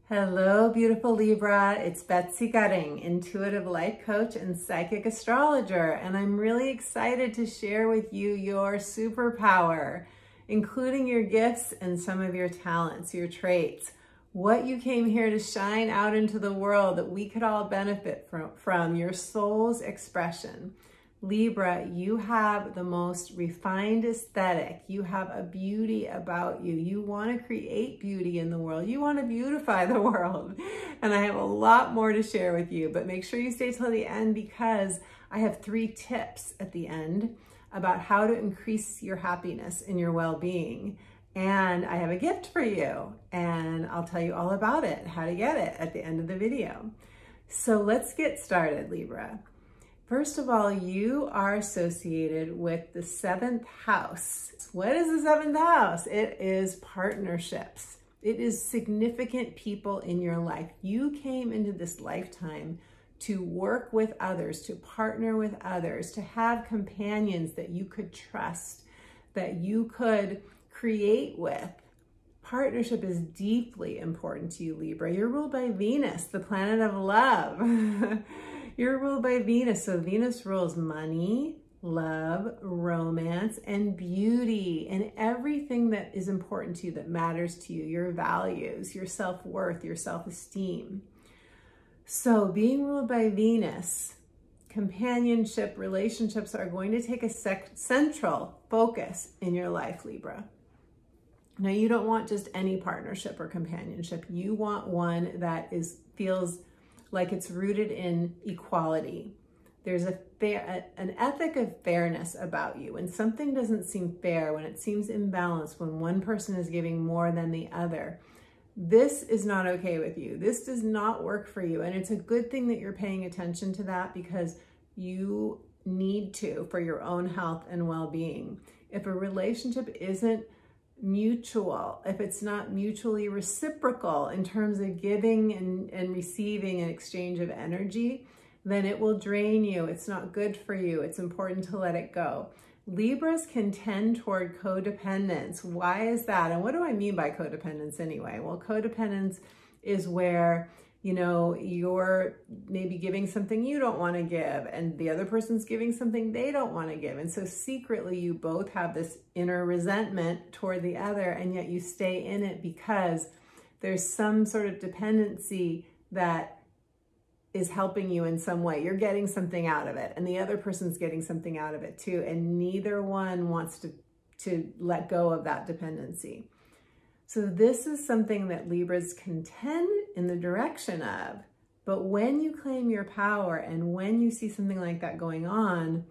Hello, beautiful Libra. It's Betsy Gutting, intuitive life coach and psychic astrologer, and I'm really excited to share with you your superpower, including your gifts and some of your talents, your traits, what you came here to shine out into the world that we could all benefit from your soul's expression. Libra, you have the most refined aesthetic. You have a beauty about you. You want to create beauty in the world. You want to beautify the world. And I have a lot more to share with you, but make sure you stay till the end because I have 3 tips at the end about how to increase your happiness and your well-being. And I have a gift for you, and I'll tell you all about it, how to get it at the end of the video. So let's get started, Libra. First of all, you are associated with the 7th house. What is the 7th house? It is partnerships. It is significant people in your life. You came into this lifetime to work with others, to partner with others, to have companions that you could trust, that you could create with. Partnership is deeply important to you, Libra. You're ruled by Venus, the planet of love. You're ruled by Venus, so Venus rules money, love, romance, and beauty, and everything that is important to you, that matters to you, your values, your self-worth, your self-esteem. So being ruled by Venus, companionship, relationships are going to take a central focus in your life, Libra. Now, you don't want just any partnership or companionship. You want one that feels like it's rooted in equality. There's an ethic of fairness about you. When something doesn't seem fair, when it seems imbalanced, when one person is giving more than the other, this is not okay with you. This does not work for you. And it's a good thing that you're paying attention to that because you need to for your own health and well-being. If a relationship isn't mutual, if it's not mutually reciprocal in terms of giving and receiving an exchange of energy, then it will drain you. It's not good for you. It's important to let it go. Libras can tend toward codependence. Why is that? And what do I mean by codependence anyway? Well, codependence is where, you know, you're maybe giving something you don't want to give and the other person's giving something they don't want to give. And so secretly you both have this inner resentment toward the other, and yet you stay in it because there's some sort of dependency that is helping you in some way. You're getting something out of it and the other person's getting something out of it too. And neither one wants to let go of that dependency. So this is something that Libras can tend in the direction of, but when you claim your power and when you see something like that going on,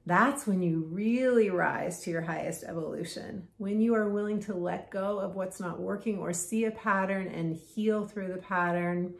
that's when you really rise to your highest evolution. When you are willing to let go of what's not working or see a pattern and heal through the pattern,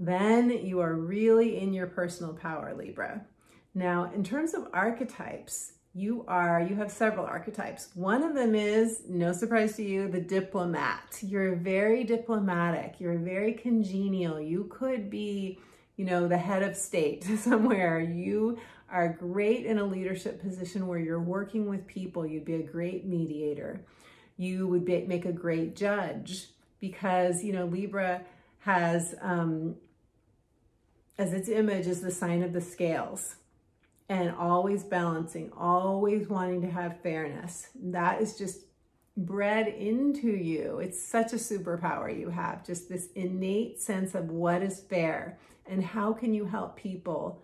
then you are really in your personal power, Libra. Now, in terms of archetypes, you have several archetypes. One of them is, no surprise to you, the diplomat. You're very diplomatic. You're very congenial. You could be, you know, the head of state somewhere. You are great in a leadership position where you're working with people. You'd be a great mediator. You would make a great judge because, you know, Libra has, as its image is the sign of the scales. And always balancing, always wanting to have fairness. That is just bred into you. It's such a superpower you have, just this innate sense of what is fair and how can you help people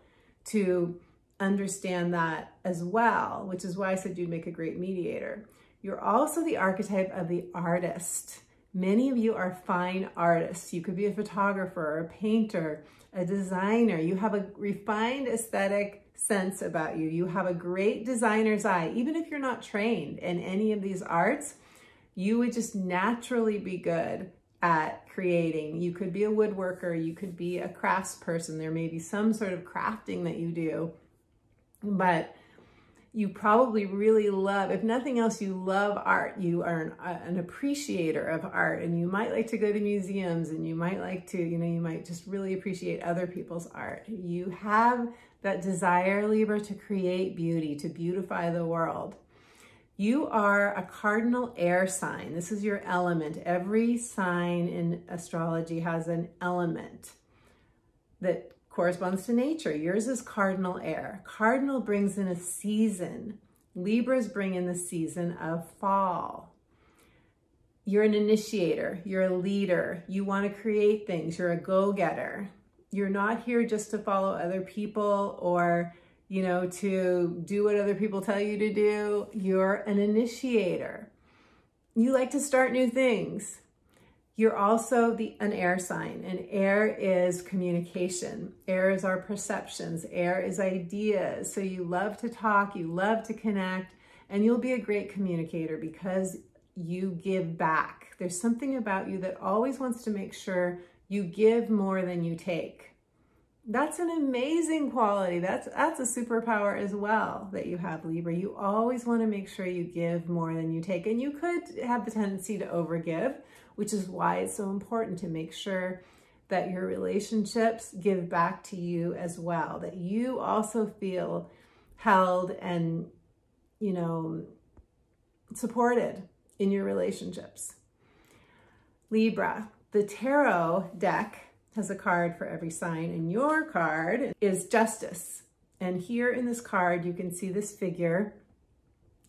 to understand that as well, which is why I said you'd make a great mediator. You're also the archetype of the artist. Many of you are fine artists. You could be a photographer, a painter, a designer. You have a refined aesthetic sense about you. You have a great designer's eye. Even if you're not trained in any of these arts, you would just naturally be good at creating. You could be a woodworker. You could be a craftsperson. There may be some sort of crafting that you do, but you probably really love, if nothing else, you love art. You are an appreciator of art, and you might like to go to museums, and you might like to, you know, you might just really appreciate other people's art. You have that desire, Libra, to create beauty, to beautify the world. You are a cardinal air sign. This is your element. Every sign in astrology has an element that corresponds to nature. Yours is cardinal air. Cardinal brings in a season. Libras bring in the season of fall. You're an initiator. You're a leader. You want to create things. You're a go-getter. You're not here just to follow other people or, you know, to do what other people tell you to do. You're an initiator. You like to start new things. You're also an air sign, and air is communication. Air is our perceptions. Air is ideas. So you love to talk, you love to connect, and you'll be a great communicator because you give back. There's something about you that always wants to make sure you give more than you take. That's an amazing quality. That's a superpower as well that you have, Libra. You always want to make sure you give more than you take. And you could have the tendency to overgive, which is why it's so important to make sure that your relationships give back to you as well, that you also feel held and, you know, supported in your relationships. Libra, the tarot deck has a card for every sign, and your card is Justice. And here in this card, you can see this figure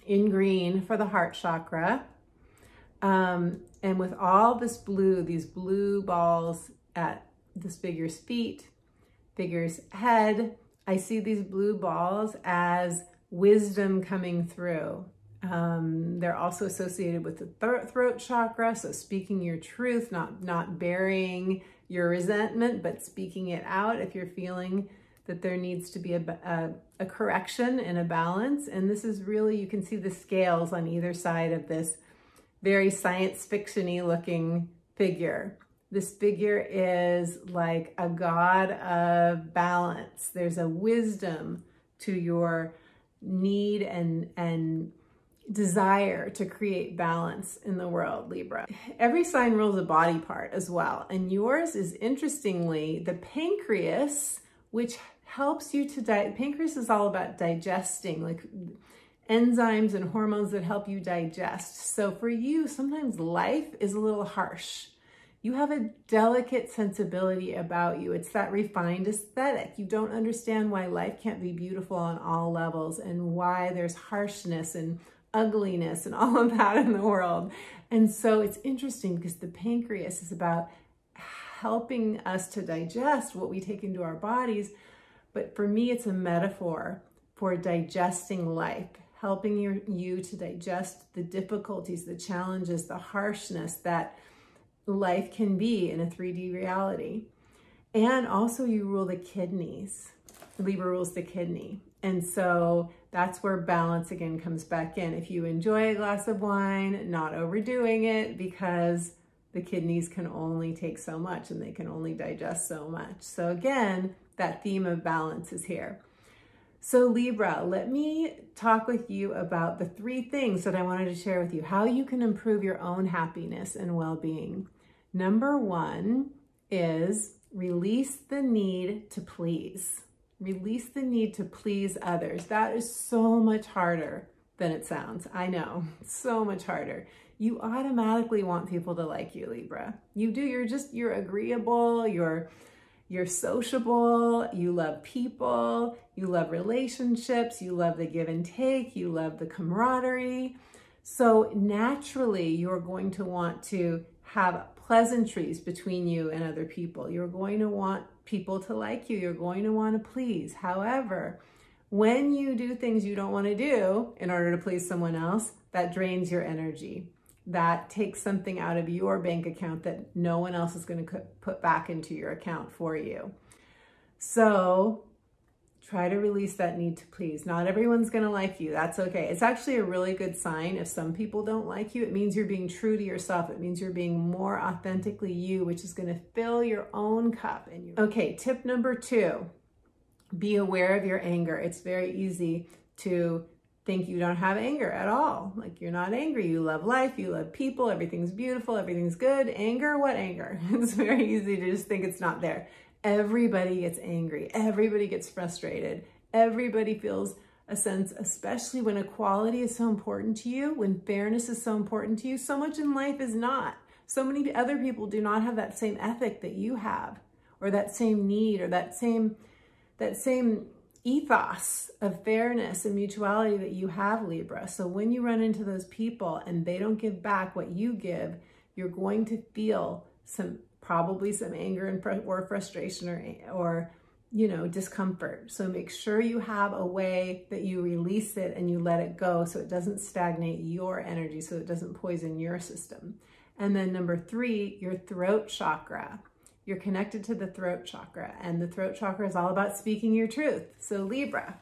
in green for the heart chakra. And with all this blue, these blue balls at this figure's feet, figure's head, I see these blue balls as wisdom coming through. They're also associated with the throat chakra, so speaking your truth, not burying your resentment, but speaking it out if you're feeling that there needs to be a correction and a balance. And this is really, you can see the scales on either side of this very science fiction-y looking figure. This figure is like a god of balance. There's a wisdom to your need and desire to create balance in the world, Libra. Every sign rules a body part as well. And yours is, interestingly, the pancreas, which helps you to pancreas is all about digesting, like enzymes and hormones that help you digest. So for you, sometimes life is a little harsh. You have a delicate sensibility about you. It's that refined aesthetic. You don't understand why life can't be beautiful on all levels and why there's harshness and ugliness and all of that in the world. And so it's interesting because the pancreas is about helping us to digest what we take into our bodies. But for me, it's a metaphor for digesting life, helping you to digest the difficulties, the challenges, the harshness that life can be in a 3D reality. And also you rule the kidneys. Libra rules the kidney. And so that's where balance again comes back in. If you enjoy a glass of wine, not overdoing it, because the kidneys can only take so much and they can only digest so much. So again, that theme of balance is here. So Libra, let me talk with you about the 3 things that I wanted to share with you, how you can improve your own happiness and well-being. Number 1 is release the need to please. Release the need to please others. That is so much harder than it sounds. I know, so much harder. You automatically want people to like you, Libra. You do, you're agreeable, you're sociable, you love people, you love relationships, you love the give and take, you love the camaraderie. So naturally, you're going to want to have pleasantries between you and other people. You're going to want people to like you. You're going to want to please. However, when you do things you don't want to do in order to please someone else, that drains your energy. That takes something out of your bank account that no one else is going to put back into your account for you. So try to release that need to please. Not everyone's going to like you. That's okay. It's actually a really good sign if some people don't like you. It means you're being true to yourself. It means you're being more authentically you, which is going to fill your own cup. Okay, tip number 2, be aware of your anger. It's very easy to think you don't have anger at all. Like you're not angry. You love life. You love people. Everything's beautiful. Everything's good. Anger? What anger? It's very easy to just think it's not there. Everybody gets angry. Everybody gets frustrated. Everybody feels a sense, especially when equality is so important to you, when fairness is so important to you. So much in life is not. So many other people do not have that same ethic that you have, or that same need, or that same ethos of fairness and mutuality that you have, Libra. So when you run into those people and they don't give back what you give, you're going to feel probably some anger or frustration or discomfort. So make sure you have a way that you release it and you let it go so it doesn't stagnate your energy, so it doesn't poison your system. And then number 3, your throat chakra. You're connected to the throat chakra, and the throat chakra is all about speaking your truth. So Libra,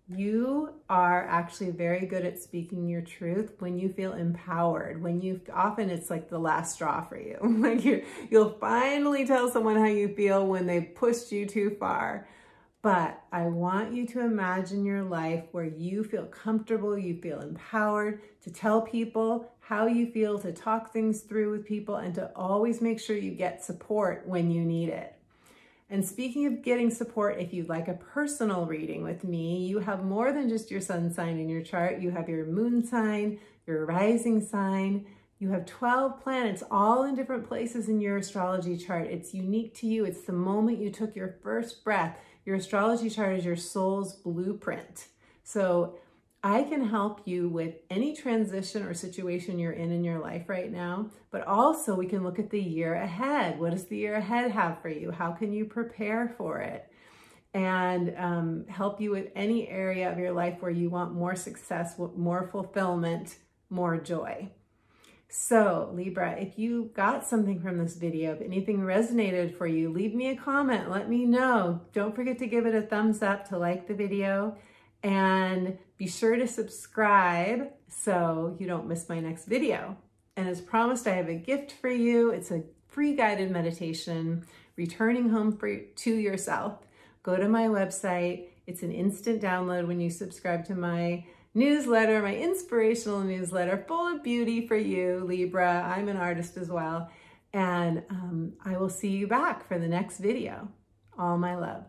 you are actually very good at speaking your truth when you feel empowered, often it's like the last straw for you. Like you'll finally tell someone how you feel when they've pushed you too far. But I want you to imagine your life where you feel comfortable, you feel empowered to tell people how you feel, to talk things through with people, and to always make sure you get support when you need it. And speaking of getting support, if you'd like a personal reading with me, you have more than just your sun sign in your chart. You have your moon sign, your rising sign. You have 12 planets all in different places in your astrology chart. It's unique to you. It's the moment you took your first breath. Your astrology chart is your soul's blueprint. So I can help you with any transition or situation you're in your life right now, but also we can look at the year ahead. What does the year ahead have for you? How can you prepare for it? And help you with any area of your life where you want more success, more fulfillment, more joy. So Libra, if you got something from this video, if anything resonated for you, leave me a comment, let me know. Don't forget to give it a thumbs up to like the video, and be sure to subscribe so you don't miss my next video. And as promised, I have a gift for you. It's a free guided meditation, returning home to yourself. Go to my website. It's an instant download when you subscribe to my newsletter, my inspirational newsletter, full of beauty for you, Libra. I'm an artist as well. And I will see you back for the next video. All my love.